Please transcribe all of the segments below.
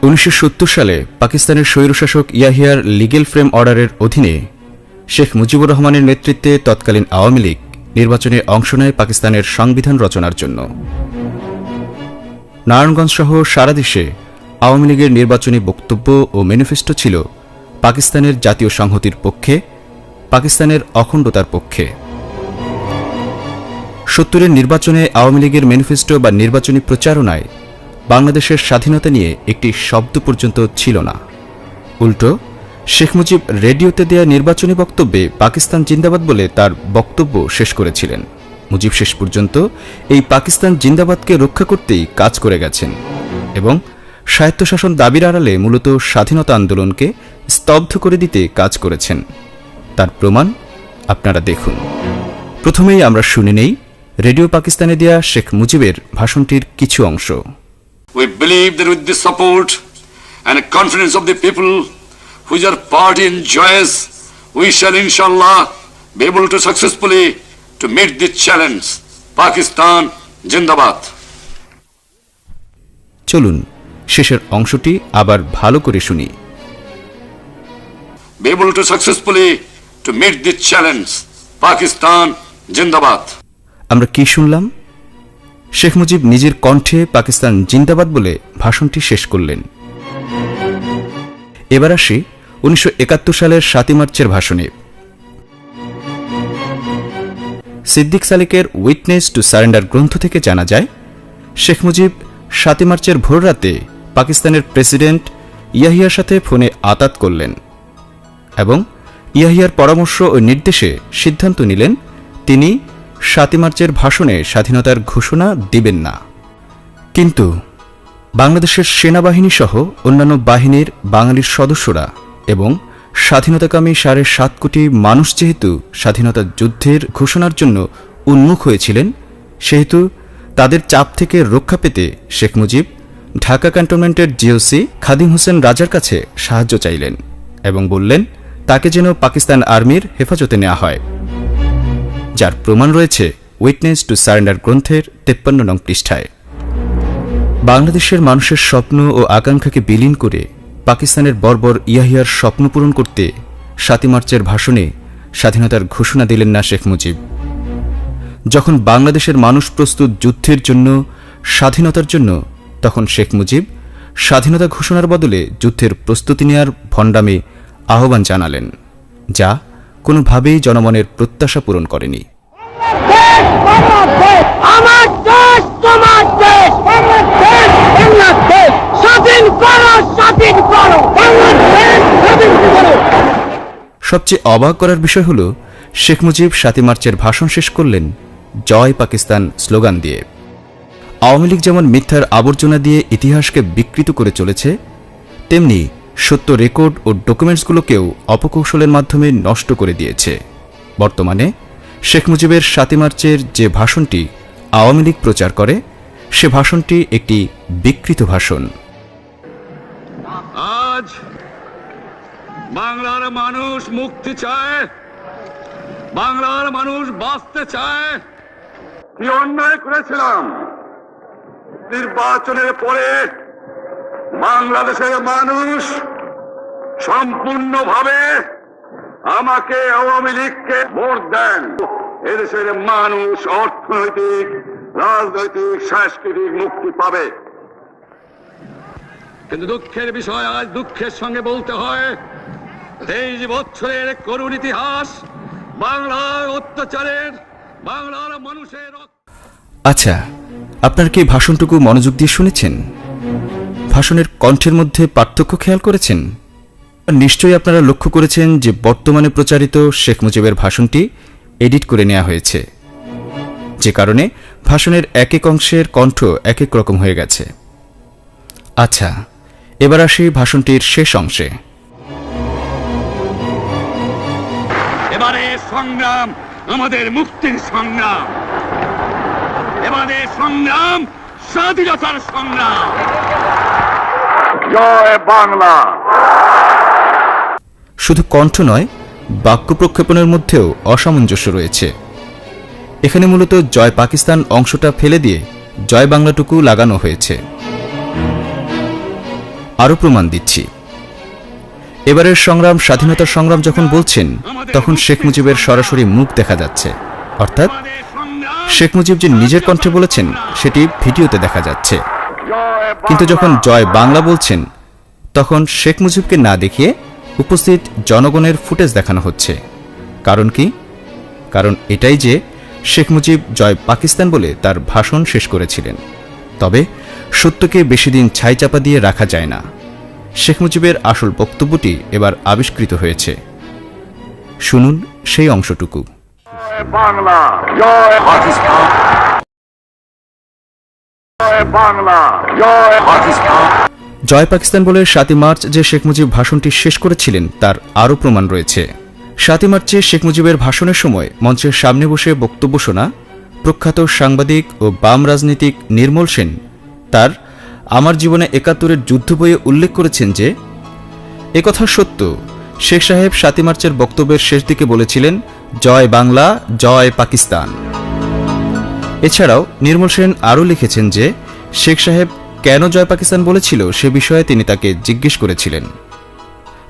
1970 সালে পাকিস্তানের স্বৈরশাসক ইয়াহিয়ার legal frame অর্ডারের অধীনে শেখ মুজিবুর রহমানের নেতৃত্বে তৎকালীন আওয়ামী লীগ নির্বাচনে অংশ নেয় পাকিস্তানের সংবিধান রচনার জন্য। নারায়ণগঞ্জ সহ সারা দেশে আওয়ামী লীগের নির্বাচনী বক্তব্য ও ম্যানিফেস্টো ছিল পাকিস্তানের জাতীয় সংহতির পক্ষে, পাকিস্তানের অখণ্ডতার পক্ষে। 70-এর নির্বাচনে আওয়ামী লীগের ম্যানিফেস্টো বা নির্বাচনী প্রচারণায় বাংলাদেশের স্বাধীনতা নিয়ে একটি শব্দ পর্যন্ত ছিল না। উল্টো শেখ মুজিব রেডিওতে দেয়া নির্বাচনী বক্তব্যে পাকিস্তান জিন্দাবাদ বলে তার বক্তব্য শেষ করেছিলেন। মুজিব শেষ পর্যন্ত এই পাকিস্তান জিন্দাবাদকে রক্ষা করতেই কাজ করে গেছেন এবং স্বায়ত্তশাসন দাবির আড়ালে মূলত স্বাধীনতা আন্দোলনকে স্তব্ধ করে দিতে কাজ করেছেন। তার প্রমাণ আপনারা দেখুন। প্রথমেই আমরা শুনে নেই রেডিও পাকিস্তানে দেয়া শেখ মুজিবের ভাষণটির কিছু অংশ। We believe that with the support and confidence of the people which our party enjoys, we shall inshallah be able to successfully to meet this challenge. Pakistan Jindabad. চলুন শেষের অংশটি আবার ভালো করে শুনি। Be able to successfully to meet this challenge. Pakistan Jindabad. আমরা কি শুনলাম? শেখ মুজিব নিজের কণ্ঠে পাকিস্তান জিন্দাবাদ বলে ভাষণটি শেষ করলেন। এবার আসি 1971 সালের 7 মার্চের ভাষণে। সিদ্দিক সালেকের উইটনেস টু সারেন্ডার গ্রন্থ থেকে জানা যায়, শেখ মুজিব 7 মার্চের ভোররাতে পাকিস্তানের প্রেসিডেন্ট ইয়াহিয়ার সাথে ফোনে আতাত করলেন এবং ইয়াহিয়ার পরামর্শ ও নির্দেশে সিদ্ধান্ত নিলেন তিনি 7 মার্চের ভাষণে স্বাধীনতার ঘোষণা দিবেন না। কিন্তু বাংলাদেশের সেনাবাহিনী সহ অন্যান্য বাহিনীর বাঙালির সদস্যরা এবং স্বাধীনতাকামী 7.5 কোটি মানুষ যেহেতু স্বাধীনতা যুদ্ধের ঘোষণার জন্য উন্মুখ হয়েছিলেন, সেহেতু তাদের চাপ থেকে রক্ষা পেতে শেখ মুজিব ঢাকা ক্যান্টনমেন্টের জিওসি খাদিম হোসেন রাজার কাছে সাহায্য চাইলেন এবং বললেন তাকে যেন পাকিস্তান আর্মির হেফাজতে নেওয়া হয়, যার প্রমাণ রয়েছে উইটনেস টু সারেন্ডার গ্রন্থের 53 নং পৃষ্ঠায়। বাংলাদেশের মানুষের স্বপ্ন ও আকাঙ্ক্ষাকে বিলীন করে পাকিস্তানের বর্বর ইয়াহিয়ার স্বপ্ন পূরণ করতে 7 মার্চের ভাষণে স্বাধীনতার ঘোষণা দিলেন না শেখ মুজিব। যখন বাংলাদেশের মানুষ প্রস্তুত যুদ্ধের জন্য, স্বাধীনতার জন্য, তখন শেখ মুজিব স্বাধীনতা ঘোষণার বদলে যুদ্ধের প্রস্তুতি নেয়ার ভণ্ডামে আহ্বান জানালেন, যা কোনোভাবেই জনমনের প্রত্যাশা পূরণ করেনি। সবচেয়ে অবাক করার বিষয় হল, শেখ মুজিব 7 মার্চের ভাষণ শেষ করলেন জয় পাকিস্তান স্লোগান দিয়ে। আওয়ামী লীগ যেমন মিথ্যার আবর্জনা দিয়ে ইতিহাসকে বিকৃত করে চলেছে, তেমনি সত্য রেকর্ড ও ডকুমেন্টসগুলোকেও অপকৌশলের মাধ্যমে নষ্ট করে দিয়েছে। বর্তমানে শেখ মুজিবের 7 মার্চের যে ভাষণটি আওয়ামী লীগ প্রচার করে, সে ভাষণটি একটি বিকৃত ভাষণ। আজ বাংলার মানুষ মুক্তি চায়, বাংলার মানুষ বাঁচতে চায়। কি অন্যায় করেছিলাম নির্বাচনের পরে বাংলাদেশের মানুষ সম্পূর্ণভাবে আমাকে আওয়ামী লীগকে ভোট দেন। এদেশের মানুষ অর্থনৈতিক, রাজনৈতিক, সাংস্কৃতিক মুক্তি পাবে। কিন্তু দুঃখের বিষয়, আজ দুঃখের সঙ্গে বলতে হয় 23 বছরের করুণ ইতিহাস বাংলার অত্যাচারের, বাংলার মানুষের। আচ্ছা, আপনারা কি ভাষণটুকু মনোযোগ দিয়ে শুনেছেন? ভাষণের কণ্ঠের মধ্যে পার্থক্য খেয়াল করেছেন? নিশ্চয়ই আপনারা লক্ষ্য করেছেন যে বর্তমানে প্রচারিত শেখ মুজিবের ভাষণটি এডিট করে নেওয়া হয়েছে, যে কারণে ভাষণের এক এক অংশের কণ্ঠ এক এক রকম হয়ে গেছে। আচ্ছা, এবার আসি ভাষণটির শেষ অংশে। এবারে সংগ্রাম আমাদের মুক্তির সংগ্রাম, এবারে সংগ্রাম স্বাধীনতার সংগ্রাম। জয় বাংলা। শুধু কণ্ঠ নয়, বাক্য প্রক্ষেপণের মধ্যেও অসামঞ্জস্য রয়েছে। এখানে মূলত জয় পাকিস্তান অংশটা ফেলে দিয়ে জয় বাংলাটুকু লাগানো হয়েছে। আরও প্রমাণ দিচ্ছি। এবারের সংগ্রাম স্বাধীনতার সংগ্রাম যখন বলছেন, তখন শেখ মুজিবের সরাসরি মুখ দেখা যাচ্ছে, অর্থাৎ শেখ মুজিব যে নিজের কণ্ঠে বলেছেন সেটি ভিডিওতে দেখা যাচ্ছে। কিন্তু যখন জয় বাংলা বলছেন, তখন শেখ মুজিবকে না দেখিয়ে উপস্থিত জনগণের ফুটেজ দেখানো হচ্ছে। কারণ কি? কারণ এটাই যে শেখ মুজিব জয় পাকিস্তান বলে তার ভাষণ শেষ করেছিলেন। তবে সত্যকে বেশি দিন ছাইচাপা দিয়ে রাখা যায় না। শেখ মুজিবের আসল বক্তব্যটি এবার আবিষ্কৃত হয়েছে। শুনুন সেই অংশটুকু। বাংলা, জয় পাকিস্তান, জয় বাংলা, জয় পাকিস্তান। জয় পাকিস্তান বলে 7 মার্চ যে শেখ মুজিব ভাষণটি শেষ করেছিলেন তার আরও প্রমাণ রয়েছে। 7 মার্চে শেখ মুজিবের ভাষণের সময় মঞ্চের সামনে বসে বক্তব্য শোনা প্রখ্যাত সাংবাদিক ও বাম রাজনীতিক নির্মল সেন তার আমার জীবনে 71-এর যুদ্ধ বইয়ে উল্লেখ করেছেন যে একথা সত্য, শেখ সাহেব 7 মার্চের বক্তব্যের শেষ দিকে বলেছিলেন জয় বাংলা, জয় পাকিস্তান। এছাড়াও নির্মল সেন আরও লিখেছেন যে শেখ সাহেব কেন জয় পাকিস্তান বলেছিল সে বিষয়ে তিনি তাকে জিজ্ঞেস করেছিলেন।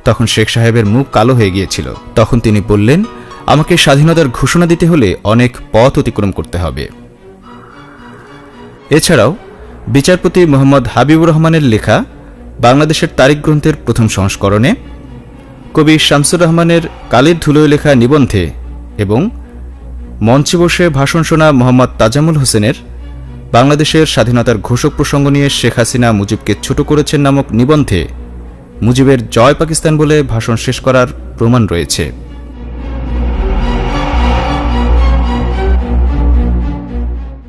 তখন শেখ সাহেবের মুখ কালো হয়ে গিয়েছিল। তখন তিনি বললেন, আমাকে স্বাধীনতার ঘোষণা দিতে হলে অনেক পথ অতিক্রম করতে হবে। এছাড়াও বিচারপতি মোহাম্মদ হাবিবুর রহমানের লেখা বাংলাদেশের তারিখ গ্রন্থের প্রথম সংস্করণে, কবি শামসুর রহমানের কালির ধুলোয় লেখা নিবন্ধে এবং মঞ্চে বসে ভাষণ শোনা মোহাম্মদ তাজামুল হোসেনের বাংলাদেশের স্বাধীনতার ঘোষক প্রসঙ্গ নিয়ে শেখ হাসিনা মুজিবকে ছোট করেছেন নামক নিবন্ধে মুজিবের জয় পাকিস্তান বলে ভাষণ শেষ করার প্রমাণ রয়েছে।